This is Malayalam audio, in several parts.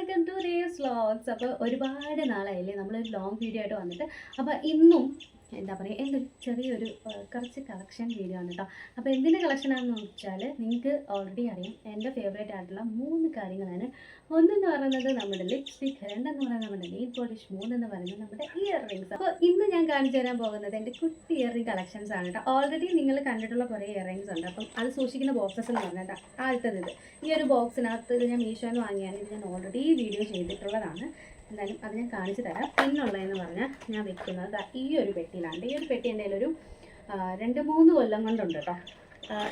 Welcome to raise vlogs. അപ്പോൾ ഒരുപാട് നാളായില്ലേ നമ്മളൊരു ലോങ് വീഡിയോ ആയിട്ട് വന്നിട്ട്. അപ്പോൾ ഇന്നും എന്താ പറയുക, എൻ്റെ ചെറിയൊരു കുറച്ച് കളക്ഷൻ വീഡിയോ ആണ് കേട്ടോ. അപ്പോൾ എന്തിൻ്റെ കളക്ഷനാണെന്ന് വെച്ചാൽ നിങ്ങൾക്ക് ഓൾറെഡി അറിയാം, എൻ്റെ ഫേവറേറ്റ് ആയിട്ടുള്ള 3 കാര്യങ്ങളാണ്. ഒന്നെന്ന് പറയുന്നത് നമ്മുടെ ലിപ്സ്റ്റിക്, രണ്ടെന്ന് പറയുന്നത് നമ്മുടെ നെയിൽ പോളിഷ്, മൂന്നെന്ന് പറയുന്നത് നമ്മുടെ ഇയർ റിങ്സ്. അപ്പോൾ ഇന്ന് ഞാൻ കാണിച്ചു തരാൻ പോകുന്നത് എൻ്റെ കുട്ടി ഇയർ റിംഗ് കളക്ഷൻസ് ആണ് കേട്ടോ. ഓൾറെഡി നിങ്ങൾ കണ്ടിട്ടുള്ള കുറേ ഇയർ റിങ്സ് ഉണ്ട്. അപ്പം അത് സൂക്ഷിക്കുന്ന ബോക്സസ് എന്ന് പറഞ്ഞാൽ ആദ്യത്തേത് ഇത്. ഈ ഒരു ബോക്സിനകത്ത് ഇത് ഞാൻ മീഷോന്ന് വാങ്ങിയാണ്. ഇത് ഞാൻ ഓൾറെഡി വീഡിയോ ചെയ്തിട്ടുള്ളതാണ്. എന്തായാലും അത് ഞാൻ കാണിച്ചു തരാം. പിന്നുള്ളതെന്ന് പറഞ്ഞാൽ ഞാൻ വെക്കുന്നത് ഈ ഒരു പെട്ടിയിലാണ്. ഈ ഒരു പെട്ടി എൻ്റെ കയ്യിലൊരു 2-3 കൊല്ലം കൊണ്ടുണ്ട് കേട്ടോ.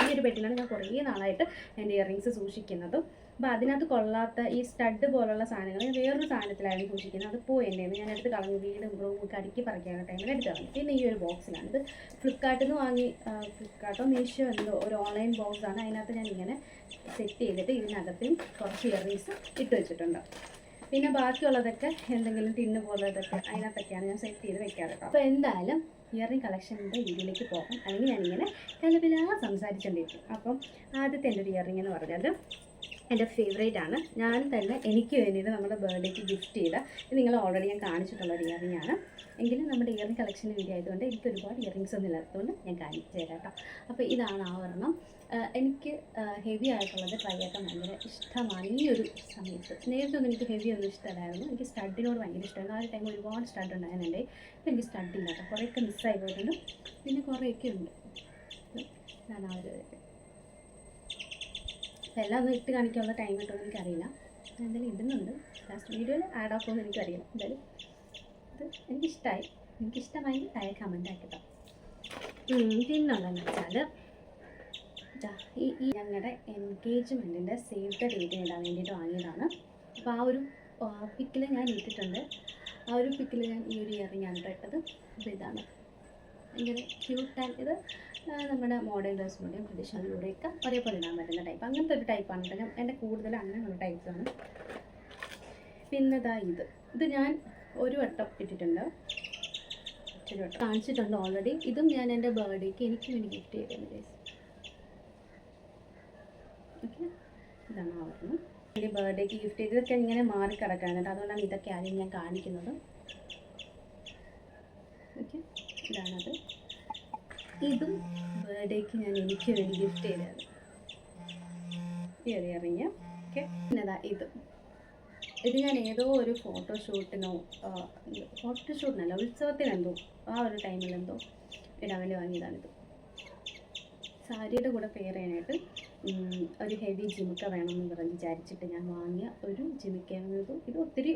ഈ ഒരു പെട്ടിയിലാണ് ഞാൻ കുറേ നാളായിട്ട് എൻ്റെ ഇയർ റിങ്സ് സൂക്ഷിക്കുന്നത്. അപ്പോൾ അതിനകത്ത് കൊള്ളാത്ത ഈ സ്റ്റഡ് പോലുള്ള സാധനങ്ങൾ ഞാൻ വേറൊരു സാധനത്തിലായിരുന്നു സൂക്ഷിക്കുന്നത്. അത് പോയി എൻ്റെ ഞാൻ എടുത്ത് കളഞ്ഞു. വീടും റൂമൊക്കെ അടുക്കി പറിക്കാനുള്ള ടൈമിൽ എടുത്ത് കളഞ്ഞു. പിന്നെ ഈ ഒരു ബോക്സിലാണ്. ഇത് ഫ്ലിപ്കാർട്ടിൽ നിന്ന് വാങ്ങി, ഫ്ലിപ്കാർട്ടോ മീഷോ എന്തോ ഒരു ഓൺലൈൻ ബോക്സാണ്. അതിനകത്ത് ഞാൻ ഇങ്ങനെ സെറ്റ് ചെയ്തിട്ട് ഇതിനകത്തും കുറച്ച് ഇയർ റിങ്സ് ഇട്ട് വെച്ചിട്ടുണ്ട്. പിന്നെ ബാക്കിയുള്ളതൊക്കെ എന്തെങ്കിലും ടിന്ന് പോലുള്ളതൊക്കെ അതിനകത്തൊക്കെയാണ് ഞാൻ സെറ്റ് ചെയ്ത് വെക്കാറ് കേട്ടോ. അപ്പോൾ എന്തായാലും ഇയർ റിംഗ് കളക്ഷൻ്റെ വീഡിയോയിലേക്ക് പോകാം. അല്ലെങ്കിൽ ഞാനിങ്ങനെ കലപില സംസാരിച്ചുകൊണ്ടിരിക്കും. അപ്പം ആദ്യത്തെ എൻ്റെ ഒരു ഇയർ റിംഗ് എന്ന് പറഞ്ഞത് എൻ്റെ ഫേവറേറ്റ് ആണ്. ഞാൻ തന്നെ എനിക്ക് വേണ്ടിയിട്ട് നമ്മുടെ ബർത്ത്ഡേക്ക് ഗിഫ്റ്റ് ചെയ്ത, നിങ്ങൾ ഓൾറെഡി ഞാൻ കാണിച്ചിട്ടുള്ള ഒരു ഇയർ റിംഗ് ആണ്. എങ്കിലും നമ്മുടെ ഇയർ റിംഗ് കളക്ഷൻ്റെ വീഡിയോ ആയതുകൊണ്ട് എനിക്ക് ഒരുപാട് ഇയർ റിങ്സ് ഒന്നും ഇല്ലാത്തതുകൊണ്ട് ഞാൻ കാണിച്ചു തരാം കേട്ടോ. അപ്പോൾ ഇതാണ് ആ ഒരെണ്ണം. എനിക്ക് ഹെവി ആയിട്ടുള്ളത് ട്രൈ ആക്കാൻ ഭയങ്കര ഇഷ്ടമാണ്. ഈ ഒരു സമയത്ത് നേരത്തെ ഒന്നും എനിക്ക് ഹെവി ഒന്നും ഇഷ്ടമല്ലായിരുന്നു. എനിക്ക് സ്റ്റഡിനോട് ഭയങ്കര ഇഷ്ടമായിരുന്നു. ആ ഒരു ടൈം ഒരുപാട് സ്റ്റഡ് ഉണ്ടായിരുന്നു എൻ്റെ. ഇപ്പം എനിക്ക് സ്റ്റഡില്ല കേട്ടോ. കുറേയൊക്കെ മിസ്സായി പോയിട്ടുണ്ട്. പിന്നെ കുറേയൊക്കെ ഉണ്ട്. ഞാൻ ആ ഒരു എല്ലാം ഒന്നും ഇട്ട് കാണിക്കാനുള്ള ടൈം കിട്ടുമെന്ന് എനിക്കറിയില്ല. എന്തായാലും ഇടുന്നുണ്ട്. ലാസ്റ്റ് വീഡിയോയിൽ ആഡ് ആക്കുമെന്ന് എനിക്കറിയില്ല. എന്തായാലും ഇത് എനിക്കിഷ്ടമായി. എനിക്കിഷ്ടമായി താഴെ കമൻ്റ് ആക്കിട്ടോ. പിന്നുള്ളതെന്ന് വെച്ചാൽ ഈ ഞങ്ങളുടെ എൻഗേജ്മെൻറ്റിൻ്റെ സേവ് ദ ഡേറ്റ് ഇടാൻ വേണ്ടിയിട്ട് വാങ്ങിയതാണ്. അപ്പോൾ ആ ഒരു പിക്കിൽ ഞാൻ ഇട്ടിട്ടുണ്ട്. ആ ഒരു പിക്കിൽ ഞാൻ ഈ ഒരു ഇയർ റിംഗ് ആണ് ഇട്ടത്. അപ്പോൾ ഇതാണ് ഭയങ്കര ക്യൂട്ടാണ്. ഇത് നമ്മുടെ മോഡേൺ ഡ്രസ്സിലൂടെയും ട്രഡീഷണലിലൂടെയൊക്കെ ഒരേപോലെ ഇടാൻ പറ്റുന്ന ടൈപ്പ്. അങ്ങനത്തെ ഒരു ടൈപ്പാണ് കേട്ടോ. എൻ്റെ കൂടുതൽ അങ്ങനെയുള്ള ടൈപ്സാണ്. പിന്നെ ഇത് ഞാൻ ഒരു വട്ടം ഇട്ടിട്ടുണ്ട്. ഒരു വട്ടം കാണിച്ചിട്ടുണ്ട് ഓൾറെഡി. ഇതും ഞാൻ എൻ്റെ ബർത്ത്ഡേക്ക് എനിക്ക് വേണ്ടി ഗിഫ്റ്റ് ചെയ്തിരുന്നു ഗൈസ്. ഓക്കെ, ഇതാണ് ആ പറഞ്ഞു എൻ്റെ ബർത്ത്ഡേക്ക് ഗിഫ്റ്റ് ചെയ്തതൊക്കെ ഇങ്ങനെ മാറിക്കിടക്കാനുണ്ട്. അതുകൊണ്ടാണ് ഇതൊക്കെ ആദ്യം ഞാൻ കാണിക്കുന്നത്. ഓക്കെ, ഇതാണത്. ഇതും ബർത്ത്ഡേക്ക് ഞാൻ എനിക്ക് വേണ്ടി ഗിഫ്റ്റ് ചെയ്തത് ഈ ഒരു ഇയർ റിംഗ്. ഓക്കെ, പിന്നെ ഇത് ഞാൻ ഏതോ ഒരു ഫോട്ടോഷൂട്ടിനല്ല, ഉത്സവത്തിനെന്തോ ആ ഒരു ടൈമിലെന്തോ ഇടാൻ വേണ്ടി വാങ്ങിയതാണിത്. സാരിയുടെ കൂടെ പെയർ ചെയ്യാനായിട്ട് ഒരു ഹെവി ജിമിക്ക വേണമെന്ന് പറഞ്ഞ് വിചാരിച്ചിട്ട് ഞാൻ വാങ്ങിയ ഒരു ജിമിക്കയാണ് ഇത്. ഇത് ഒത്തിരി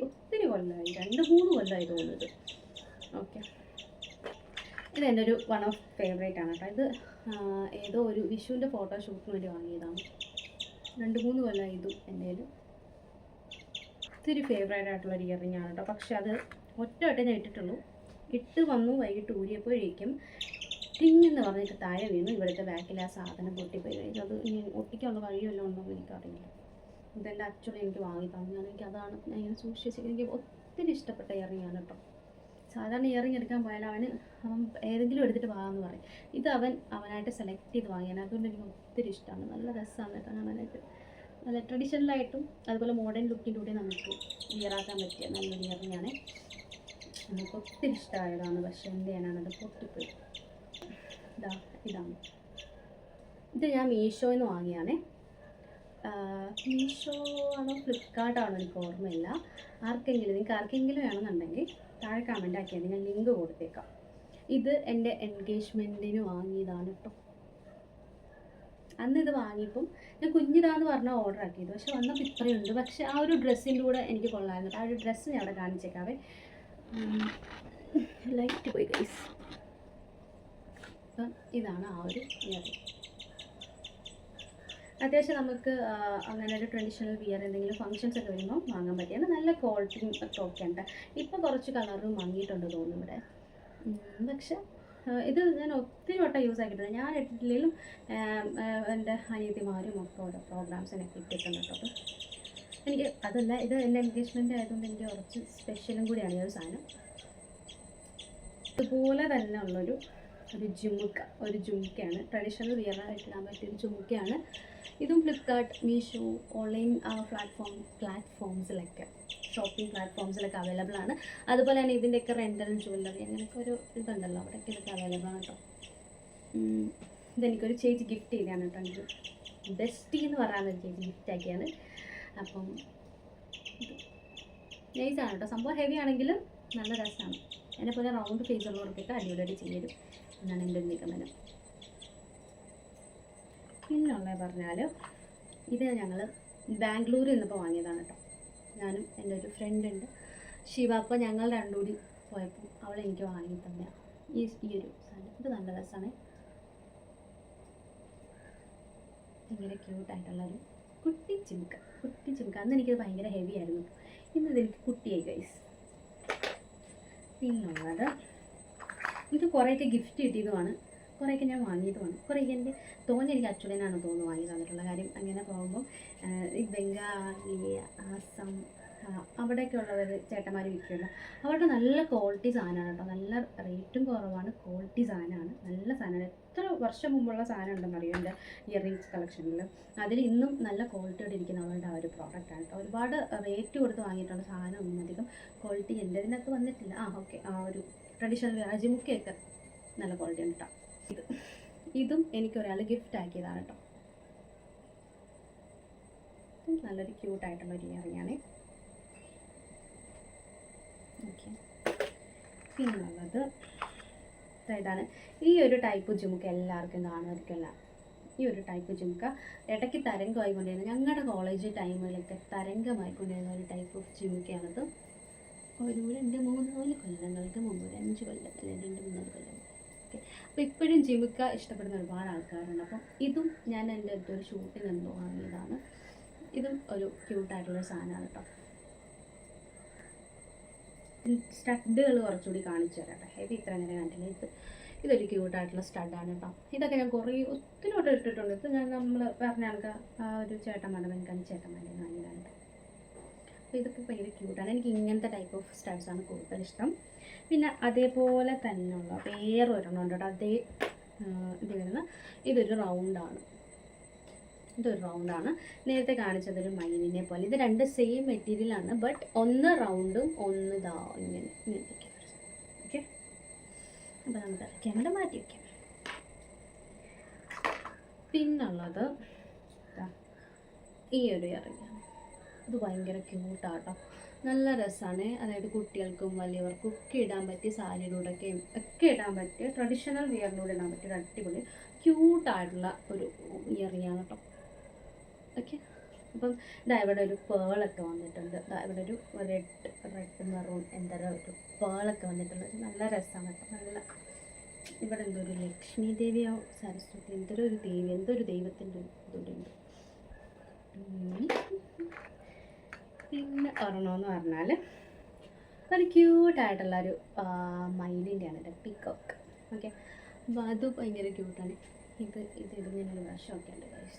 കൊല്ലമായി, 2-3 കൊല്ലമായി തോന്നുന്നത്. ഓക്കെ, ഇത് എൻ്റെ ഒരു വൺ ഓഫ് ഫേവറേറ്റ് ആണ് കേട്ടോ. ഇത് ഏതോ ഒരു വിഷുവിൻ്റെ ഫോട്ടോഷൂട്ടിന് വേണ്ടി വാങ്ങിയതാണ്. 2-3 കൊല്ലമായി ഇതും എൻ്റെ കയ്യിൽ. ഒത്തിരി ഫേവറേറ്റ് ആയിട്ടുള്ള ഒരു ഇയർ റിംഗ് ആണ് കേട്ടോ. പക്ഷെ അത് ഒറ്റ ഞാൻ ഇട്ടിട്ടുള്ളൂ. ഇട്ട് വന്നു, വൈകിട്ട് ഊരിയപ്പോഴേക്കും ടിങ്ങെന്ന് പറഞ്ഞിട്ട് താഴെ വീണു. ഇവിടുത്തെ ബാക്കിൽ ആ സാധനം പൊട്ടിപ്പോയി കഴിഞ്ഞു. അത് ഇനി ഒട്ടിക്കാനുള്ള വഴിയല്ലോ ഉണ്ടോ എന്ന് എനിക്കറിയില്ല. ഇതെൻ്റെ അച്ഛനെ എനിക്ക് വാങ്ങി തന്നു. അതാണ് ഞാൻ ഇങ്ങനെ സൂക്ഷിച്ച്. എനിക്ക് ഒത്തിരി ഇഷ്ടപ്പെട്ട ഇയർ റിംഗ് ആണ് കേട്ടോ. സാധാരണ ഇയർ റിംഗ് എടുക്കാൻ പോയാൽ അവൻ ഏതെങ്കിലും എടുത്തിട്ട് വാങ്ങാമെന്ന് പറയും. ഇത് അവനായിട്ട് സെലക്ട് ചെയ്ത് വാങ്ങിയാണ്. അതുകൊണ്ട് എനിക്ക് ഒത്തിരി ഇഷ്ടമാണ്. നല്ല രസമാണ് കേട്ടോ കാണാനായിട്ട്. നല്ല ട്രഡീഷണലായിട്ടും അതുപോലെ മോഡേൺ ലുക്കിലൂടെ നമുക്ക് വിയറാക്കാൻ പറ്റിയ നല്ലൊരു ഇയർ റിംഗ് ആണ്. നമുക്ക് ഒത്തിരി ഇഷ്ടമായതാണ്. പക്ഷേ എന്ത് ചെയ്യാനാണത് പൊട്ടിപ്പോയി. ഇതാണ്. ഇത് ഞാൻ മീഷോയിൽ നിന്ന് വാങ്ങിയാണേ. മീഷോ ആണോ ഫ്ലിപ്കാർട്ടാണോ എനിക്ക് ഓർമ്മയില്ല. നിങ്ങൾക്ക് ആർക്കെങ്കിലും വേണമെന്നുണ്ടെങ്കിൽ താഴെ കമൻ്റ് ആക്കിയാൽ ഞാൻ ലിങ്ക് കൊടുത്തേക്കാം. ഇത് എൻ്റെ എൻഗേജ്മെൻറ്റിന് വാങ്ങിയതാണ് കേട്ടോ. അന്ന് ഇത് വാങ്ങിയപ്പം ഞാൻ കുഞ്ഞിതാന്ന് പറഞ്ഞാൽ ഓർഡർ ആക്കിയത്. പക്ഷെ വന്നപ്പോൾ ഇത്രയുണ്ട്. പക്ഷെ ആ ഒരു ഡ്രസ്സിൻ്റെ കൂടെ എനിക്ക് കൊള്ളായിരുന്നു. ആ ഒരു ഡ്രസ്സ് ഞാൻ അവിടെ കാണിച്ചേക്കാവേ. ലൈറ്റ് പോയി ഗൈസ്. അപ്പം ഇതാണ് ആ ഒരു ഇയർ റിംഗ്. അത്യാവശ്യം നമുക്ക് അങ്ങനെ ഒരു ട്രഡീഷണൽ വിയർ എന്തെങ്കിലും ഫങ്ഷൻസ് ഒക്കെ വരുമ്പോൾ വാങ്ങാൻ പറ്റിയാണ്. നല്ല ക്വാളിറ്റിയും ഒക്കെ ഓക്കെ ഉണ്ട്. ഇപ്പോൾ കുറച്ച് കളറും വാങ്ങിയിട്ടുണ്ട് തോന്നുന്നു ഇവിടെ. പക്ഷെ ഇത് ഞാൻ ഒത്തിരി വട്ടം യൂസ് ആക്കിയിട്ടുണ്ട്. ഞാൻ ഇട്ടിട്ടില്ലെങ്കിലും എൻ്റെ അനിയത്തിമാരും ഒക്കെ ഓരോ പ്രോഗ്രാംസിനൊക്കെ ഇട്ടിട്ടുണ്ട് കേട്ടോ. അപ്പം എനിക്ക് അതല്ല, ഇത് എൻ്റെ എൻഗേജ്മെൻ്റ് ആയതുകൊണ്ട് എനിക്ക് കുറച്ച് സ്പെഷ്യലും കൂടിയാണ് ഈ ഒരു സാധനം. ഇതുപോലെ തന്നെ ഉള്ളൊരു ജുമുക്കയാണ്. ട്രഡീഷണൽ വിയറായിട്ട് ഇടാൻ പറ്റിയൊരു ജുമുക്കയാണ്. ഇതും ഫ്ലിപ്കാർട്ട്, മീഷോ, ഓൺലൈൻ പ്ലാറ്റ്ഫോംസിലൊക്കെ, ഷോപ്പിംഗ് പ്ലാറ്റ്ഫോംസിലൊക്കെ അവൈലബിൾ ആണ്. അതുപോലെ തന്നെ ഇതിൻ്റെയൊക്കെ റെൻ്റൽ ജ്വല്ലറി അങ്ങനെയൊക്കെ ഒരു ഇതുണ്ടല്ലോ, അവിടെയൊക്കെ ഇതൊക്കെ അവൈലബിൾ ആണ് കേട്ടോ. ഇതെനിക്കൊരു ചേച്ചി ഗിഫ്റ്റ് ചെയ്താണ് കേട്ടോ. എനിക്ക് ബെസ്റ്റി എന്ന് പറയാനൊരു ചേച്ചി ഗിഫ്റ്റ് ആക്കിയാണ്. അപ്പം നൈസാണ് കേട്ടോ, സംഭവം ഹെവി ആണെങ്കിലും നല്ല രസമാണ്. എന്നെപ്പോലെ റൗണ്ട് ഫേസുള്ളവർക്കൊക്കെ അടിപൊളിയായിട്ട് ചെയ്യും എന്നാണ് എൻ്റെ ഒരു നിഗമനം. പിന്നുള്ളത് പറഞ്ഞാൽ ഇത് ഞങ്ങൾ ബാംഗ്ലൂരിൽ നിന്നിപ്പോൾ വാങ്ങിയതാണ് കേട്ടോ. ഞാനും എൻ്റെ ഒരു ഫ്രണ്ട് ഉണ്ട് ശിവ. അപ്പോൾ ഞങ്ങൾ രണ്ടുകൂടി പോയപ്പോൾ അവൾ എനിക്ക് വാങ്ങി തന്നെ ഈ ഒരു സാധനം. ഇത് നല്ല രസമാണ്, ഭയങ്കര ക്യൂട്ടായിട്ടുള്ളൊരു കുട്ടി ചിമുക്ക. അന്ന് എനിക്കത് ഭയങ്കര ഹെവി ആയിരുന്നു, ഇന്ന് ഇതെനിക്ക് കുട്ടിയായി ഗൈസ്. പിന്നുള്ളത് ഇത് കുറേയൊക്കെ ഗിഫ്റ്റ് കിട്ടിയതുമാണ്, കുറേയൊക്കെ ഞാൻ വാങ്ങിയതുമാണ്. കുറേയൊക്കെ എൻ്റെ എനിക്ക് അച്ഛനാണ് തോന്നുന്നു വാങ്ങി തന്നിട്ടുള്ള കാര്യം. അങ്ങനെ പോകുമ്പോൾ ഈ ബംഗാളി, ആസം അവിടെയൊക്കെ ഉള്ളവർ ചേട്ടന്മാർ വിൽക്കുമല്ലോ, അവരുടെ നല്ല ക്വാളിറ്റി സാധനമാണ് കേട്ടോ. നല്ല റേറ്റും കുറവാണ്, ക്വാളിറ്റി സാധനമാണ്, നല്ല സാധനമാണ്. എത്ര വർഷം മുമ്പുള്ള സാധനം ഉണ്ടെന്ന് അറിയാം എൻ്റെ ഇയറിങ്സ് കളക്ഷനിൽ. അതിൽ ഇന്നും നല്ല ക്വാളിറ്റിയോടെ ഇരിക്കുന്ന അവരുടെ ആ ഒരു പ്രോഡക്റ്റാണ് കേട്ടോ. ഒരുപാട് റേറ്റ് കൊടുത്ത് വാങ്ങിയിട്ടുള്ള സാധനമൊന്നും അധികം ക്വാളിറ്റി എൻ്റെ ഇതിനകത്ത് വന്നിട്ടില്ല. ഓക്കെ, ആ ഒരു ട്രഡീഷണൽ അജിമുക്കയൊക്കെ നല്ല ക്വാളിറ്റി ഉണ്ട് കേട്ടോ. ഇതും എനിക്കൊരാൾ ഗിഫ്റ്റ് ആക്കിയതാണ് കേട്ടോ. നല്ലൊരു ക്യൂട്ടായിട്ടുള്ളൊരു ഇയറിങ്ങാണ്. ഓക്കെ, പിന്നുള്ളത് ഇതാണ്. ഈ ഒരു ടൈപ്പ് ജുമുക്ക എല്ലാവർക്കും കാണുമായിരിക്കില്ല. ഈ ഒരു ടൈപ്പ് ജുമുക്ക ഇടയ്ക്ക് തരംഗമായിക്കൊണ്ടിരുന്ന, ഞങ്ങളുടെ കോളേജ് ടൈമിലൊക്കെ തരംഗമായിക്കൊണ്ടിരുന്ന ഒരു ടൈപ്പ് ഓഫ് ജുമുക്കയാണത്. ഒരു 2-3-4 കൊല്ലങ്ങൾക്ക് മുമ്പ്, 5 കൊല്ലം അല്ലെങ്കിൽ 2-3 കൊല്ലം. ഓക്കെ, അപ്പോൾ ഇപ്പോഴും ജിമുക്ക ഇഷ്ടപ്പെടുന്ന ഒരുപാട് ആൾക്കാരുണ്ട്. അപ്പം ഇതും ഞാൻ എൻ്റെ അടുത്തൊരു ഷൂട്ടിന് എന്തോ വാങ്ങിയതാണ്. ഇതും ഒരു ക്യൂട്ടായിട്ടുള്ളൊരു സാധനമാണ് കേട്ടോ. സ്റ്റഡുകൾ കുറച്ചുകൂടി കാണിച്ചു തരാം കേട്ടോ. ഹെവി ഇത്ര നേരം കണ്ടില്ല. ഇതൊരു ക്യൂട്ടായിട്ടുള്ള സ്റ്റഡാണ് കേട്ടോ. ഇതൊക്കെ ഞാൻ ഒത്തിരി വട്ടം ഇട്ടിട്ടുണ്ട്. ഇത് നമ്മൾ പറഞ്ഞ ആൾക്ക് ആ ഒരു ചേട്ടന്മാരുടെ വെങ്കൻ ചേട്ടന്മാരുടെ വാങ്ങിയതാണ് കേട്ടോ. അപ്പോൾ ഇതൊക്കെ ഭയങ്കര ക്യൂട്ടാണ്. എനിക്ക് ഇങ്ങനത്തെ ടൈപ്പ് ഓഫ് സ്റ്റഡ്സാണ് കൂടുതൽ ഇഷ്ടം. പിന്നെ അതേപോലെ തന്നെയുള്ള വേറെ ഒരെണ്ണം ഉണ്ട് കേട്ടോ. അതേ ഇത് വരുന്ന ഇതൊരു റൗണ്ടാണ്. നേരത്തെ കാണിച്ചതൊരു മയിലിനെ പോലെ. ഇത് രണ്ട് സെയിം മെറ്റീരിയലാണ്, ബട്ട് ഒന്ന് റൗണ്ടും ഒന്ന് ഇങ്ങനെ ഓക്കെ. അപ്പോൾ നമുക്ക് ക്യാമറ മാറ്റി വയ്ക്കാം. പിന്നുള്ളത് ഈ ഒരു ഇയറിങ്ങാണ്. ഇത് ഭയങ്കര ക്യൂട്ടാട്ടോ, നല്ല രസമാണ്. അതായത് കുട്ടികൾക്കും വലിയവർക്കും ഒക്കെ ഇടാൻ പറ്റിയ, സാരിയിലൂടെയൊക്കെ ഒക്കെ ഇടാൻ പറ്റിയ, ട്രഡീഷണൽ വിയറിലൂടെ ഇടാൻ പറ്റിയ ഒരു അടിപൊളി ക്യൂട്ടായിട്ടുള്ള ഒരു ഇയറിങ്ങാണ് കേട്ടോ. ഓക്കെ, അപ്പം ഇവിടെ ഒരു പേളൊക്കെ വന്നിട്ടുണ്ട്. ഇവിടെ ഒരു റെഡ് മെറൂൺ എന്തായാലും ഒരു പേളൊക്കെ വന്നിട്ടുണ്ട്. നല്ല രസമാണ് കേട്ടോ. നല്ല ഇവിടെ ഒരു ലക്ഷ്മി ദേവിയോ സരസ്വതി എന്തൊരു ദൈവത്തിൻ്റെ ഇതുകൂടെ ഉണ്ട്. പിന്നെ ഒരെണ്ണമെന്ന് പറഞ്ഞാൽ ഒരു ക്യൂട്ടായിട്ടുള്ളൊരു മയിലിൻ്റെയാണ് കേട്ടോ, പീക്കോക്ക്. ഓക്കെ, അപ്പോൾ അത് ഭയങ്കര ക്യൂട്ടാണ്. ഇടുന്നതിനൊരു വശമൊക്കെ ഉണ്ട് ഗൈസ്.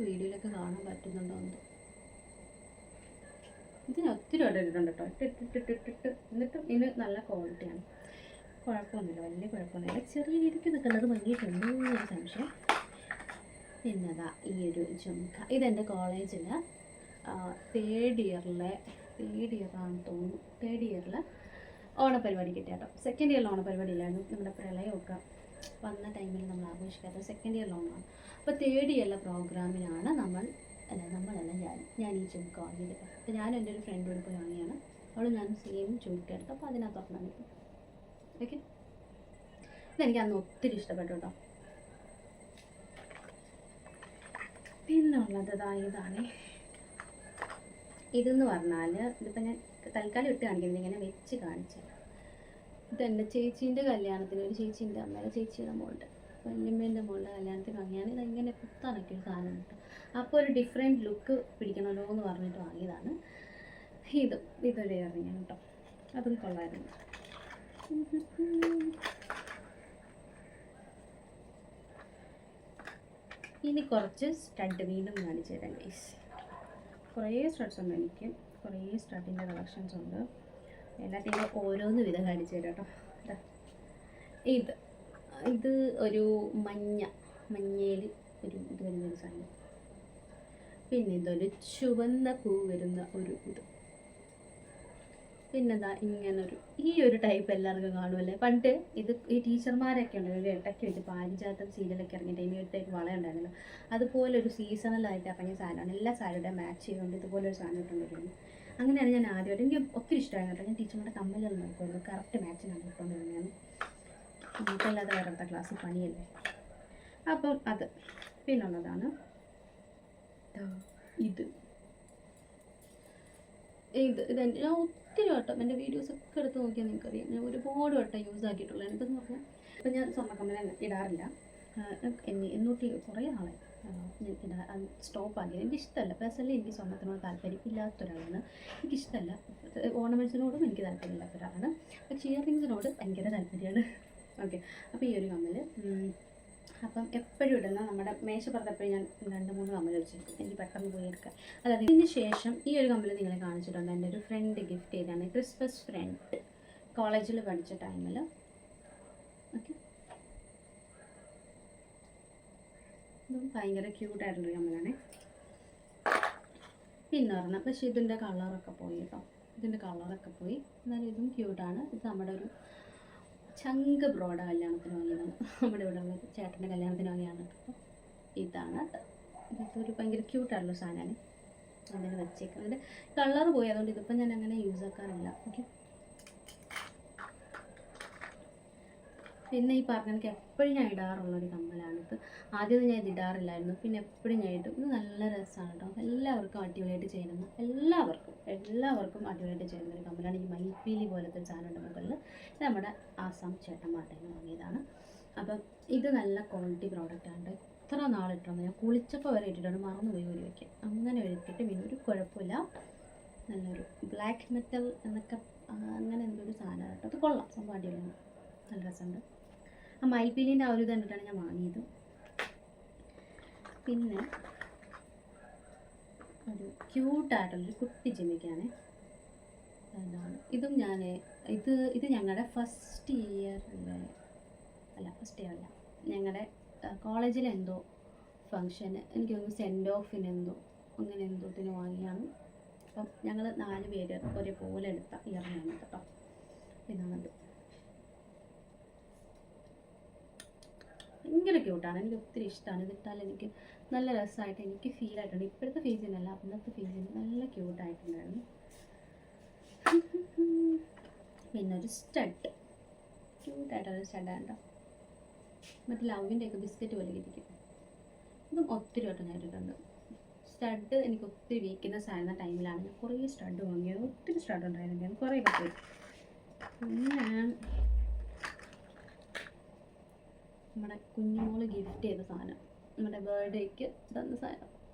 വീഡിയോയിലൊക്കെ കാണാൻ പറ്റുന്നുണ്ടോ എന്തോ. ഇതിന് ഒത്തിരി ഓർഡർ ഇട്ടിട്ടുണ്ട് കേട്ടോ. ഇട്ടിട്ട് എന്നിട്ടും ഇതിന് നല്ല ക്വാളിറ്റിയാണ്, കുഴപ്പമൊന്നുമില്ല, വലിയ കുഴപ്പമൊന്നുമില്ല. ചെറിയ രീതിക്ക് നിൽക്കുന്നത് ഭംഗിയിട്ടുണ്ടോ എന്നൊരു സംശയം. പിന്നതാ ഈ ഒരു ജുംക്ക. ഇതെൻ്റെ കോളേജിൽ തേർഡ് ഇയറാണെന്ന് തോന്നുന്നു. തേർഡ് ഇയറിൽ ഓണപരിപാടി കിട്ടിയ കേട്ടോ. സെക്കൻഡ് ഇയറിൽ ഓണപരിപാടി ഇല്ലായിരുന്നു, നമ്മുടെ പ്രളയമൊക്കെ വന്ന ടൈമിൽ നമ്മൾ ആഘോഷിക്കാത്തത് സെക്കൻഡ് ഇയറിൽ ഓണമാണ്. അപ്പോൾ തേർഡ് ഇയറിലെ പ്രോഗ്രാമിനാണ് ഞാൻ ഈ ചുമക്ക വാങ്ങിയത്. അപ്പോൾ ഞാനും എൻ്റെ ഒരു ഫ്രണ്ടോട് പോയി വാങ്ങിയാണ്. ഞാൻ സെയിം ചുമക്ക എടുത്തു. അപ്പോൾ അതിനകത്ത് പറഞ്ഞാൽ ഓക്കെ. ഇതെനിക്ക് അന്ന് ഒത്തിരി ഇഷ്ടപ്പെട്ടു കേട്ടോ. പിന്നുള്ളത് ഇതാണ്. ഇതെന്ന് പറഞ്ഞാൽ ഇതിപ്പോൾ ഞാൻ തൽക്കാലം ഇട്ട് കാണിക്കുന്നത്, ഇങ്ങനെ വെച്ച് കാണിച്ചത്. ഇതെൻ്റെ ചേച്ചീൻ്റെ കല്യാണത്തിന്, ഒരു ചേച്ചീൻ്റെ അമ്മയുടെ ചേച്ചിയുടെ മോളുടെ വല്യമ്മേൻ്റെ മോളുടെ കല്യാണത്തിന് വാങ്ങിയാണ്. ഇതെങ്ങനെ കുത്താനൊക്കെ ഒരു സാധനം കിട്ടും. അപ്പോൾ ഒരു ഡിഫറെൻറ്റ് ലുക്ക് പിടിക്കണമല്ലോ എന്ന് പറഞ്ഞിട്ട് വാങ്ങിയതാണ്. ഇതൊരു ഇയറിങ്ങാണ് കേട്ടോ. അതും കൊള്ളായിരുന്നു. ഇനി കുറച്ച് സ്റ്റഡ് വീണ്ടും കാണിച്ചു തരാം ഗൈസ്. കുറേ സ്റ്റഡ്സ് ഉണ്ട് എനിക്ക്, കുറേ സ്റ്റഡിൻ്റെ കളക്ഷൻസ് ഉണ്ട്. എല്ലാത്തിനും ഓരോന്ന് കാണിച്ചു തരാം കേട്ടോ. ഇത് ഒരു മഞ്ഞ മഞ്ഞയിൽ ഒരു ഇത് വരുന്നൊരു സാധനം. പിന്നെ ഇതൊരു ചുവന്ന പൂ വരുന്ന ഒരു ഇത്. പിന്നെന്താ ഇങ്ങനൊരു ഈ ഒരു ടൈപ്പ് എല്ലാവർക്കും കാണുമല്ലേ. പണ്ട് ഇത് ഈ ടീച്ചർമാരൊക്കെ ഉണ്ട് ഒരു ഇടയ്ക്ക് വെച്ച് പാരിജാതം സീരിയലൊക്കെ ഇറങ്ങിയിട്ട് ഇനി ഒരു ടൈപ്പ് വള ഉണ്ടായിരുന്നല്ലോ, അതുപോലെ ഒരു സീസണലായിട്ട് ഇറങ്ങിയ സാധനമാണ്. എല്ലാ സാരിയുടെ മാച്ച് ചെയ്തുകൊണ്ട് ഇതുപോലൊരു സാധനം ഇട്ടുകൊണ്ടിരുന്നു. അങ്ങനെയാണ് ഞാൻ ആദ്യമായിട്ട്, എനിക്ക് ഒത്തിരി ഇഷ്ടമായിരുന്നു കേട്ടോ. ഞാൻ ടീച്ചറിൻ്റെ കമ്മലുകൾ നോക്കുമായിരുന്നു, കറക്റ്റ് മാച്ചിനാണ് ഇട്ടുകൊണ്ടിരുന്നത്. വീട്ടിലല്ലാതെ വേറെ ക്ലാസ്സിൽ പണിയല്ലേ. അപ്പം അത് പിന്നുള്ളതാണ് ഇത് ഞാൻ ഒത്തിരി വട്ടം എൻ്റെ വീഡിയോസൊക്കെ എടുത്ത് നോക്കിയാൽ നിങ്ങൾക്കറിയാം, ഞാൻ ഒരുപാട് വട്ടം യൂസ് ആക്കിയിട്ടുള്ളത്. എനിക്കെന്ന് പറഞ്ഞാൽ ഇപ്പം ഞാൻ സ്വർണ്ണക്കമ്മൽ ഇടാറില്ല, എന്നൂട്ടി കുറേ നാളെ ഞാൻ സ്റ്റോപ്പ് ആക്കി. എനിക്കിഷ്ടമല്ല പേഴ്സണലി, എനിക്ക് സ്വർണ്ണത്തിനോട് താല്പര്യമില്ലാത്തൊരാളാണ്. എനിക്കിഷ്ടമല്ല, ഓർണമെൻറ്റ്സിനോടും എനിക്ക് താല്പര്യമില്ലാത്തൊരാളാണ്. പക്ഷേ ഇയറിങ്സിനോട് ഭയങ്കര താല്പര്യമാണ്. ഓക്കെ, അപ്പോൾ ഈ ഒരു കമ്മൽ അപ്പം എപ്പോഴും ഇടുന്ന നമ്മുടെ മേശപ്പുറത്ത് എപ്പോഴും ഞാൻ 2-3 കമ്മൽ വെച്ചിരിക്കും, എനിക്ക് പെട്ടെന്ന് പോയി എടുക്കാം. അതായത് ഇതിന് ശേഷം ഈ ഒരു കമ്മൽ നിങ്ങളെ കാണിച്ചിട്ടുണ്ട്, എൻ്റെ ഒരു ഫ്രണ്ട് ഗിഫ്റ്റ് ചെയ്താണ്, ക്രിസ്മസ് ഫ്രണ്ട്, കോളേജിൽ പഠിച്ച ടൈമിൽ. ഓക്കെ, ഇതും ഭയങ്കര ക്യൂട്ടായിട്ടുള്ളൊരു കമ്മലാണ്. പിന്നെ പറഞ്ഞാൽ പക്ഷേ ഇതിൻ്റെ കളറൊക്കെ പോയി കേട്ടോ, ഇതിൻ്റെ കളറൊക്കെ പോയി. എന്നാലും ഇതും ക്യൂട്ടാണ്. ഇത് നമ്മുടെ ഒരു ചങ്ക് ബ്രോയുടെ കല്യാണത്തിന് വാങ്ങിയതാണ്, നമ്മുടെ ഇവിടെ ഉള്ള ചേട്ടൻ്റെ കല്യാണത്തിന് വാങ്ങിയാണ്. അപ്പോൾ ഇതാണ്, ഇതൊരു ഭയങ്കര ക്യൂട്ടായിട്ടുള്ള സാധനമാണ്. അങ്ങനെ വെച്ചേക്കുന്നത്, അതിൻ്റെ കളർ പോയി, അതുകൊണ്ട് ഇതിപ്പോൾ ഞാൻ അങ്ങനെ യൂസ് ആക്കാറില്ല. ഓക്കെ, പിന്നെ ഈ പറഞ്ഞ എനിക്ക് എപ്പോഴും ഞാൻ ഇടാറുള്ളൊരു കമ്മലാണിത്. ആദ്യം ഞാൻ ഇത് ഇടാറില്ലായിരുന്നു, പിന്നെ എപ്പോഴും ഞാൻ ഇടും. ഇത് നല്ല രസമാണ് കേട്ടോ, എല്ലാവർക്കും അടിപൊളിയായിട്ട് ചെയ്യുന്ന, എല്ലാവർക്കും അടിപൊളിയായിട്ട് ചെയ്യുന്ന ഒരു കമ്മലാണ്. ഈ മയിൽപ്പീലി പോലത്തെ ഒരു സാധനം ഉണ്ട് മുകളിൽ. ഇത് നമ്മുടെ ആസാം ചേട്ടന്മാരുടെ വാങ്ങിയതാണ്. അപ്പം ഇത് നല്ല ക്വാളിറ്റി പ്രോഡക്റ്റാണ്. എത്ര നാളിട്ടോന്ന് ഞാൻ കുളിച്ചപ്പോൾ വരെ ഇട്ടിട്ടാണ്, മറന്നുപോയി ഒരു വയ്ക്കാൻ. അങ്ങനെ ഇട്ടിട്ട് പിന്നെ ഒരു കുഴപ്പമില്ല. നല്ലൊരു ബ്ലാക്ക് മെറ്റൽ എന്നൊക്കെ അങ്ങനെ എന്തൊരു സാധനമാണ് കേട്ടോ. അത് കൊള്ളാം, സംഭവം അടിപൊളിയാണ്, നല്ല രസമുണ്ട്. ആ മയിൽപ്പീലിൻ്റെ ആ ഒരു ഇത് കണ്ടിട്ടാണ് ഞാൻ വാങ്ങിയത്. പിന്നെ ഒരു ക്യൂട്ടായിട്ടുള്ളൊരു കുട്ടി ജിമ്മിക്കാണ്. എന്താണ് ഇതും ഞാൻ ഇത് ഞങ്ങളുടെ ഫസ്റ്റ് ഇയർ അല്ല ഞങ്ങളുടെ കോളേജിലെന്തോ ഫങ്ഷന്, എനിക്ക് തോന്നുന്നു സെൻഡ് ഓഫിനെന്തോ അങ്ങനെ എന്തോത്തിന് വാങ്ങിയാണ്. അപ്പം ഞങ്ങൾ 4 പേര് ഒരേപോലെ എടുത്ത ഇയറിനാണ് കേട്ടോ. ഇതാണത്, ഭയങ്കര ക്യൂട്ടാണ്, എനിക്ക് ഒത്തിരി ഇഷ്ടമാണ്. ഇതിട്ടാൽ എനിക്ക് നല്ല രസമായിട്ട് എനിക്ക് ഫീൽ ആയിട്ടുണ്ട്. ഇപ്പോഴത്തെ ഫേസിനല്ല, അന്നത്തെ ഫേസിന് നല്ല ക്യൂട്ടായിട്ടുണ്ടായിരുന്നു. പിന്നെ ഒരു സ്റ്റഡ്, ക്യൂട്ടായിട്ടുള്ള സ്റ്റഡാണ് കേട്ടോ. മറ്റേ ലവിൻ്റെ ഒക്കെ ബിസ്ക്കറ്റ് പോലെ ഇരിക്കും. ഇതും ഒത്തിരി വട്ടം ഞാൻ ഇട്ടിട്ടുണ്ട്. സ്റ്റഡ് എനിക്ക് ഒത്തിരി വീക്ക്നെസ് ആയിരുന്ന ടൈമിലാണ് ഞാൻ കുറേ സ്റ്റഡ് വാങ്ങിയത്. ഒത്തിരി സ്റ്റഡ് ഉണ്ടായിരുന്നു, ഞാൻ കുറേ ഒക്കെ പോയി. പിന്നെ നമ്മുടെ കുഞ്ഞുമോള് ഗിഫ്റ്റ് ചെയ്ത സാധനം, നമ്മുടെ ബർത്ത്ഡേക്ക് തന്ന സാധനം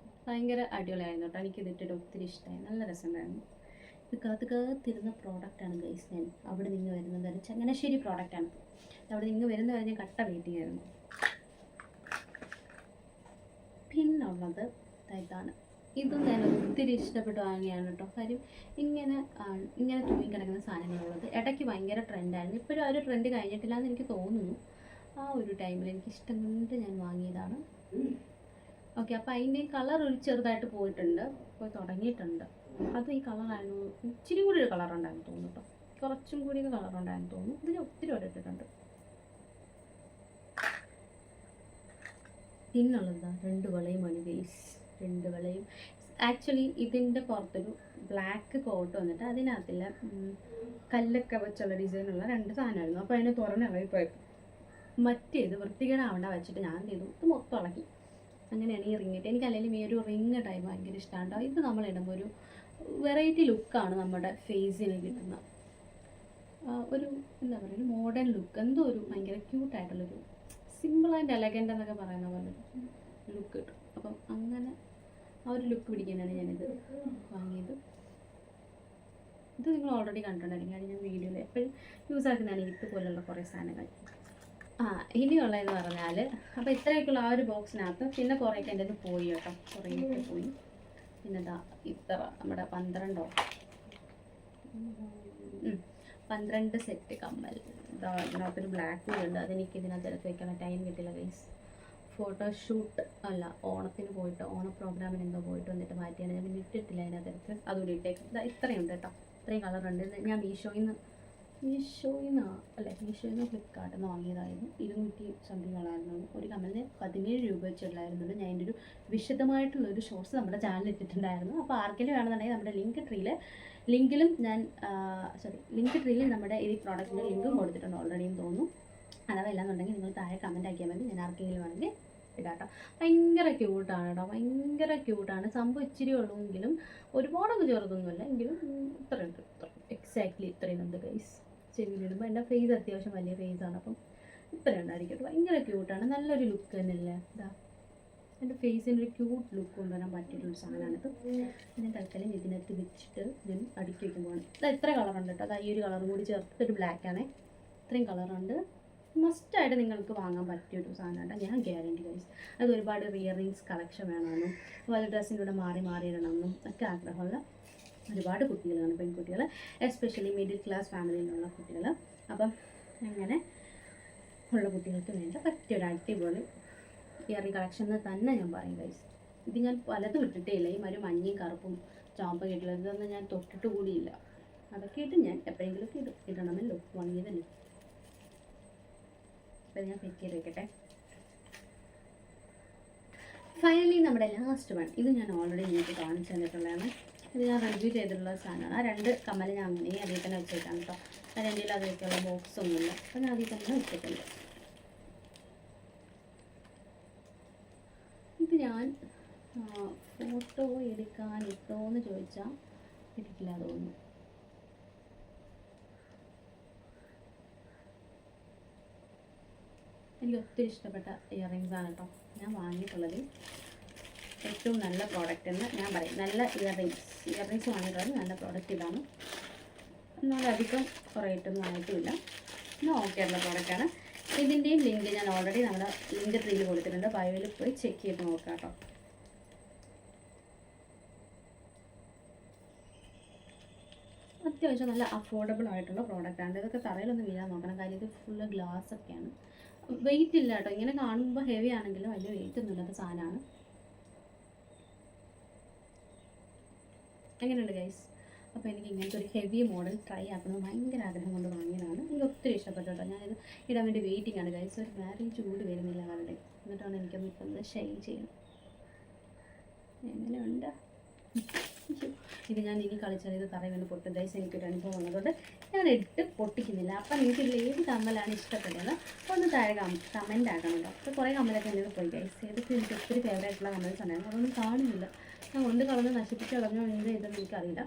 ഭയങ്കര അടിപൊളിയായിരുന്നു കേട്ടോ. എനിക്കിതിട്ടിട്ട് ഒത്തിരി ഇഷ്ടമായി, നല്ല രസമുണ്ടായിരുന്നു. ഇത് കാത്തിരുന്ന പ്രോഡക്റ്റാണ് ഗൈസ്. ഞാൻ അവിടെ നിന്ന് വരുന്നത് ചങ്ങനാശ്ശേരി പ്രോഡക്റ്റാണ്. അവിടെ നിന്ന് വരുന്ന വരെ ഞാൻ കട്ട വെയിറ്റിംഗ് ആയിരുന്നു. പിന്നുള്ളത് ഇതാണ്, ഇതും ഞാൻ ഒത്തിരി ഇഷ്ടപ്പെട്ട് വാങ്ങിയാണ് കേട്ടോ. കാര്യം ഇങ്ങനെ തൂങ്ങി കിടക്കുന്ന സാധനങ്ങളുള്ളത് ഇടയ്ക്ക് ഭയങ്കര ട്രെൻഡായിരുന്നു. ഇപ്പോഴും ആ ഒരു ട്രെൻഡ് കഴിഞ്ഞിട്ടില്ല എന്ന് എനിക്ക് തോന്നുന്നു. ആ ഒരു ടൈമിൽ എനിക്ക് ഇഷ്ടം കൊണ്ട് ഞാൻ വാങ്ങിയതാണ്. ഓക്കെ, അപ്പോൾ അതിൻ്റെ കളർ ഒരു ചെറുതായിട്ട് പോയി തുടങ്ങിയിട്ടുണ്ട്. അത് ഈ കളറായിരുന്നു, ഇച്ചിരി കൂടി ഒരു കളറുണ്ടായിരുന്നു തോന്നുന്നു കേട്ടോ, കുറച്ചും കൂടി കളറുണ്ടായിരുന്നു തോന്നുന്നു. ഇതിന് ഒത്തിരി വരെ ഇട്ടിട്ടുണ്ട്. പിന്നുള്ളതാ 2 വളയുമാണ് ഗൈസ്. 2 വളയും ആക്ച്വലി ഇതിൻ്റെ പുറത്തൊരു ബ്ലാക്ക് കോട്ട് വന്നിട്ട് അതിനകത്തില്ല കല്ലൊക്കെ വെച്ചുള്ള ഡിസൈനുള്ള 2 സാധനമായിരുന്നു. അപ്പോൾ അതിനെ തുറന്നിളകിപ്പോയി. മറ്റേത് വൃത്തികേടാവണ്ട വെച്ചിട്ട് ഞാൻ ചെയ്തു, ഇത് മൊത്തം ഇളക്കി. അങ്ങനെയാണ് ഈ റിങ് ഇട്ട്. എനിക്ക് അല്ലെങ്കിൽ ഈ ഒരു റിങ് ടൈപ്പ് ഭയങ്കര ഇഷ്ടമാണ് കേട്ടോ. ഇത് നമ്മളിടുമ്പോൾ ഒരു വെറൈറ്റി ലുക്കാണ് നമ്മുടെ ഫേസിന് കിട്ടുന്ന, ഒരു എന്താ പറയുക, മോഡേൺ ലുക്ക്, എന്തോ ഒരു ഭയങ്കര ക്യൂട്ടായിട്ടുള്ളൊരു സിമ്പിൾ ആൻഡ് എലഗൻ്റ് എന്നൊക്കെ പറയുന്ന പോലെ ലുക്ക് കിട്ടും. അപ്പം അങ്ങനെ ആ ഒരു ലുക്ക് പിടിക്കാനാണ് ഞാനിത് വാങ്ങിയത്. ഇത് നിങ്ങൾ ഓൾറെഡി കണ്ടിട്ടുണ്ടായിരിക്കും, അത് ഞാൻ വീഡിയോയിൽ എപ്പോഴും യൂസ് ആക്കുന്നതാണ് ഇതുപോലുള്ള കുറേ സാധനങ്ങൾ. ഇനിയുള്ളതെന്ന് പറഞ്ഞാൽ അപ്പോൾ ഇത്രയൊക്കെയുള്ള ആ ഒരു ബോക്സിനകത്ത് പിന്നെ കുറേയൊക്കെ എൻ്റെ പോയി കേട്ടോ, കുറേയൊക്കെ പോയി. പിന്നെ ഇത്ര നമ്മുടെ 12 സെറ്റ് കമ്മൽ. ഇതിനകത്തൊരു ബ്ലാക്ക് ഉണ്ട്, അതെനിക്ക് ഇതിനകത്ത് എടുത്ത് വെക്കാൻ ടൈം കിട്ടില്ല ഗൈസ്. ഫോട്ടോഷൂട്ട് അല്ല, ഓണത്തിന് പോയിട്ട് ഓണ പ്രോഗ്രാമിന് എന്തോ പോയിട്ട് വന്നിട്ട് മാറ്റിയാണ്. ഞാൻ പിന്നെ ഇട്ടിട്ടില്ല അതിനകത്ത്, അതുകൂടി ഇട്ടേക്കും. ഇത്രയുണ്ട് കേട്ടോ, ഇത്രയും കളറുണ്ട്. ഞാൻ മീഷോയിന്ന് ഫ്ലിപ്കാർട്ടിൽ നിന്ന് വാങ്ങിയതായിരുന്നു. 200 സംതിങ് ആയിരുന്നു. ഒരു കമ്മലിന് 17 രൂപ വെച്ചുള്ളായിരുന്നു. ഞാൻ എൻ്റെ ഒരു വിശദമായിട്ടുള്ളൊരു ഷോർട്സ് നമ്മുടെ ചാനലിൽ ഇട്ടിട്ടുണ്ടായിരുന്നു. അപ്പോൾ ആർക്കെങ്കിലും വേണമെന്നുണ്ടെങ്കിൽ നമ്മുടെ ലിങ്ക് ട്രീയിൽ നമ്മുടെ ഈ പ്രോഡക്റ്റിൻ്റെ ലിങ്കും കൊടുത്തിട്ടുണ്ട് ഓൾറെഡി എന്ന് തോന്നുന്നു. അഥവാ ഇല്ലാന്നുണ്ടെങ്കിൽ നിങ്ങൾ താഴെ കമൻറ്റ് ആക്കിയാൽ മതി, ഞാൻ ആർക്കെങ്കിലും വേണമെങ്കിൽ ഇടാട്ടോ. ഭയങ്കര ക്യൂട്ടാണ് കേട്ടോ, ഭയങ്കര ക്യൂട്ടാണ്. സംഭവം ഇച്ചിരി ഉള്ളൂവെങ്കിലും ഒരുപാടൊക്കെ ചെറുതൊന്നുമില്ല, എങ്കിലും ഇത്രയുണ്ട്, എക്സാക്ട്ലി ഇത്രയുണ്ട് ഗൈസ്. ചെവിയിലിടുമ്പോൾ എൻ്റെ ഫേസ് അത്യാവശ്യം വലിയ ഫേസാണ്, അപ്പം ഇത്രയുണ്ടായിരിക്കും. ഭയങ്കര ക്യൂട്ടാണ്, നല്ലൊരു ലുക്ക് തന്നെയല്ലേ. ഇതാ എൻ്റെ ഫേസിന് ഒരു ക്യൂട്ട് ലുക്ക് കൊണ്ടുവരാൻ പറ്റിയിട്ടൊരു സാധനമാണിത്. ഞാൻ തൽക്കാലം ഇതിനകത്ത് വെച്ചിട്ട് ഞാൻ അടുക്കി വയ്ക്കുമ്പോഴാണ്. ഇതാ ഇത്ര കളറുണ്ട് കേട്ടോ, അതാ ഈ ഒരു കളറും കൂടി ചേർത്തിട്ടൊരു ബ്ലാക്കാണേ. ഇത്രയും കളറുണ്ട്. മസ്റ്റായിട്ട് നിങ്ങൾക്ക് വാങ്ങാൻ പറ്റിയൊരു സാധനമാണ്, ഞാൻ ഗ്യാരണ്ടി ഗൈസ്. അത് ഒരുപാട് ഇയറിങ്സ് കളക്ഷൻ വേണമെന്നും അതുപോലെ ഡ്രസ്സിൻ്റെ കൂടെ മാറി ഇടണമെന്നും ഒക്കെ ആഗ്രഹമുള്ള ഒരുപാട് കുട്ടികളാണ്, പെൺകുട്ടികൾ, എസ്പെഷ്യലി മിഡിൽ ക്ലാസ് ഫാമിലിയിലുള്ള കുട്ടികൾ. അപ്പം അങ്ങനെ ഉള്ള കുട്ടികൾക്ക് വേണ്ട പറ്റിയൊരു അടിപൊളി ഇയറിംഗ് കളക്ഷൻ എന്ന് തന്നെ ഞാൻ പറയും ഗൈസ്. ഇത് ഞാൻ പലതും ഇട്ടിട്ടേ ഇല്ല, ഈ ഒരു മഞ്ഞയും കറുപ്പും ചുവപ്പൊക്കെ ഇട്ടുള്ളത് ഇതൊന്നും ഞാൻ തൊട്ടിട്ട് കൂടിയില്ല. അതൊക്കെ ഇട്ട് ഞാൻ എപ്പോഴെങ്കിലുമൊക്കെ ഇടണമെന്നല്ലോ വാങ്ങിയതല്ലേ. അപ്പോൾ ഞാൻ സെറ്റ് ചെയ്ത് വെക്കട്ടെ. ഫൈനലി നമ്മുടെ ലാസ്റ്റ് വൺ, ഇത് ഞാൻ ഓൾറെഡി നിങ്ങൾക്ക് കാണിച്ചു തന്നിട്ടുള്ളതാണ്. ഇത് ഞാൻ റിവ്യൂ ചെയ്തിട്ടുള്ള സാധനമാണ്. ആ 2 കമ്മൽ ഞാൻ അങ്ങനെ അതിൽ തന്നെ വെച്ചേക്കാണ് കേട്ടോ. ആ 2 അതിലേക്കുള്ള ബോക്സ് ഒന്നുമില്ല, അപ്പം ഞാൻ അതിൽ തന്നെ വെച്ചിട്ടുണ്ട്. ഇത് ഞാൻ ഫോട്ടോ എടുക്കാൻ ഇട്ടോന്ന് ചോദിച്ചാൽ ഇട്ടിട്ടില്ല തോന്നുന്നു. എനിക്ക് ഒത്തിരി ഇഷ്ടപ്പെട്ട ഇയറിങ്സ് ആണ് കേട്ടോ ഞാൻ വാങ്ങിയിട്ടുള്ളത്. ഏറ്റവും നല്ല പ്രോഡക്റ്റ് എന്ന് ഞാൻ പറയും. നല്ല ഇയറിങ്സ് വാങ്ങിയിട്ടുള്ളത് നല്ല പ്രോഡക്റ്റ് ഇതാണ്. എന്നാൽ അധികം റേറ്റൊന്നും ആയിട്ടുമില്ല, എന്നാൽ ഓക്കെ ഉള്ള പ്രോഡക്റ്റാണ്. ഇതിൻ്റെയും ലിങ്ക് ഞാൻ ഓൾറെഡി നമ്മുടെ ലിങ്ക് ട്രീയിൽ കൊടുത്തിട്ടുണ്ട്, ബയോയിൽ പോയി ചെക്ക് ചെയ്ത് നോക്കാം കേട്ടോ. അത്യാവശ്യം നല്ല അഫോർഡബിൾ ആയിട്ടുള്ള പ്രോഡക്റ്റാണ്. ഇതൊക്കെ തറയിലൊന്നും വീഴാൻ നോക്കണം, കാര്യം ഇത് ഫുള്ള് ഗ്ലാസ് ഒക്കെയാണ്. വെയിറ്റ് ഇല്ല കേട്ടോ, ഇങ്ങനെ കാണുമ്പോൾ ഹെവി ആണെങ്കിലും വലിയ വെയിറ്റ് ഒന്നും ഇല്ലാത്ത സാധനമാണ്. എങ്ങനെയുണ്ട് ഗൈസ്? അപ്പോൾ എനിക്ക് ഇങ്ങനത്തെ ഒരു ഹെവി മോഡൽ ട്രൈ ആക്കുന്നത് ഭയങ്കര ആഗ്രഹം കൊണ്ട് വാങ്ങിയതാണ്. എനിക്ക് ഒത്തിരി ഇഷ്ടപ്പെട്ടു കേട്ടോ. ഞാനിത് ഇടാൻ വേണ്ടി വെയിറ്റിംഗ് ആണ് ഗൈസ്. ഒരു മാരേജ് കൂടി വരുന്നില്ല അവരുടെ, എന്നിട്ടാണ് എനിക്കൊന്ന് ഇപ്പം ഷെയർ ചെയ്യണം. എങ്ങനെയുണ്ട്? ഇത് ഞാൻ ഇനി കളിച്ചാൽ ഇത് തറയിൽ വേണ്ടി പൊട്ടും ഗൈസ്. എനിക്കൊരു അനുഭവം ഉള്ളതുകൊണ്ട് ഞാൻ ഇട്ട് പൊട്ടിക്കുന്നില്ല. അപ്പം നിങ്ങൾക്ക് ഇതിൽ ഏത് കമ്മലാണ് ഇഷ്ടപ്പെട്ടത് ഒന്ന് താഴെ കമൻറ്റ് ആക്കണമല്ലോ. അപ്പോൾ കുറേ കമ്മലൊക്കെ എൻ്റെ പോയി ഗൈസ്. ഏതൊക്കെ എനിക്ക് ഒത്തിരി ഫേവറേറ്റുള്ള കമ്മൽസ് ഉണ്ടായിരുന്നു, അതൊന്നും കാണുന്നില്ല. ഞാൻ കൊണ്ട് കളഞ്ഞ് നശിപ്പിച്ച് കളഞ്ഞോ എന്ത് ചെയ്തെന്ന് എനിക്കറിയില്ല.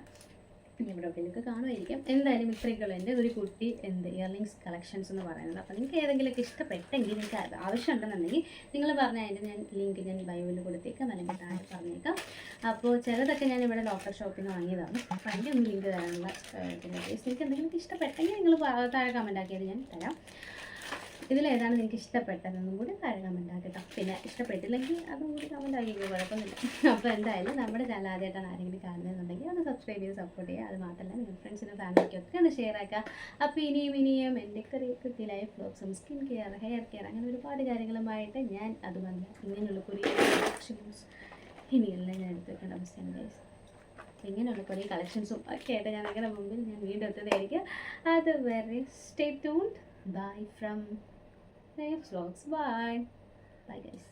ഇവിടെ നിങ്ങൾക്ക് കാണുമായിരിക്കും. എന്തായാലും ഇത്രയൊക്കെയുള്ള എൻ്റെ ഒരു കുട്ടി ഇയർലിങ്സ് കളക്ഷൻസ് എന്ന് പറയുന്നത്. അപ്പോൾ നിങ്ങൾക്ക് ഏതെങ്കിലുമൊക്കെ ഇഷ്ടപ്പെട്ടെങ്കിൽ, നിങ്ങൾക്ക് ആവശ്യമുണ്ടെന്നുണ്ടെങ്കിൽ നിങ്ങൾ പറഞ്ഞാൽ അതിൻ്റെ ഞാൻ ലിങ്ക് ഞാൻ ബയോയിൽ കൊടുത്തേക്കാം, അല്ലെങ്കിൽ താഴെ പറഞ്ഞേക്കാം. അപ്പോൾ ചിലതൊക്കെ ഞാൻ ഇവിടെ ലോക്കൽ ഷോപ്പിൽ നിന്ന് വാങ്ങിയതാണ്. അപ്പോൾ അതിൻ്റെ ഒന്ന് ലിങ്ക് തരാനുള്ള നിങ്ങൾക്ക് എന്തെങ്കിലും ഇഷ്ടപ്പെട്ടെങ്കിൽ നിങ്ങൾ താഴെ കമൻറ്റ് ആക്കിയത് ഞാൻ തരാം. ഇതിലേതാണ് നിങ്ങൾക്ക് ഇഷ്ടപ്പെട്ടതെന്നും കൂടി താഴെ കമൻറ്റ് ആക്കട്ടോ. പിന്നെ ഇഷ്ടപ്പെട്ടില്ലെങ്കിൽ അതും കൂടി കമൻറ്റ് ആക്കിക്കോ, കുഴപ്പമൊന്നുമില്ല. അപ്പോൾ എന്തായാലും നമ്മുടെ ചാനൽ ആദ്യമായിട്ടാണ് ആരെങ്കിലും കാണുന്നതെന്നുണ്ടെങ്കിൽ ഒന്ന് സബ്സ്ക്രൈബ് ചെയ്ത് സപ്പോർട്ട് ചെയ്യുക. അത് മാത്രമല്ല നിങ്ങൾ ഫ്രണ്ട്സിനും ഫാമിലിക്കൊക്കെ ഒന്ന് ഷെയർ ആക്കുക. അപ്പോൾ ഇനിയും എൻ്റെ കുട്ടി ലൈഫ് വ്ലോഗ്സും സ്കിൻ കെയർ, ഹെയർ കെയർ, അങ്ങനെ ഒരുപാട് കാര്യങ്ങളുമായിട്ട് ഞാൻ അതുമല്ല ഇങ്ങനെയുള്ള കുറേ കളക്ഷൻസ് ഇനിയെല്ലാം ഞാൻ എടുത്ത് വെക്കേണ്ട അവസ്ഥയാണ് ഗൈസ്. ഇങ്ങനെയുള്ള കുറേ കളക്ഷൻസും ഒക്കെ ആയിട്ട് ഞാൻ നിങ്ങളുടെ മുമ്പിൽ ഞാൻ വീണ്ടും എത്തുന്നതായിരിക്കും. അതുവരെ stay tuned. Bye from Life Vlogs. Bye. Bye guys.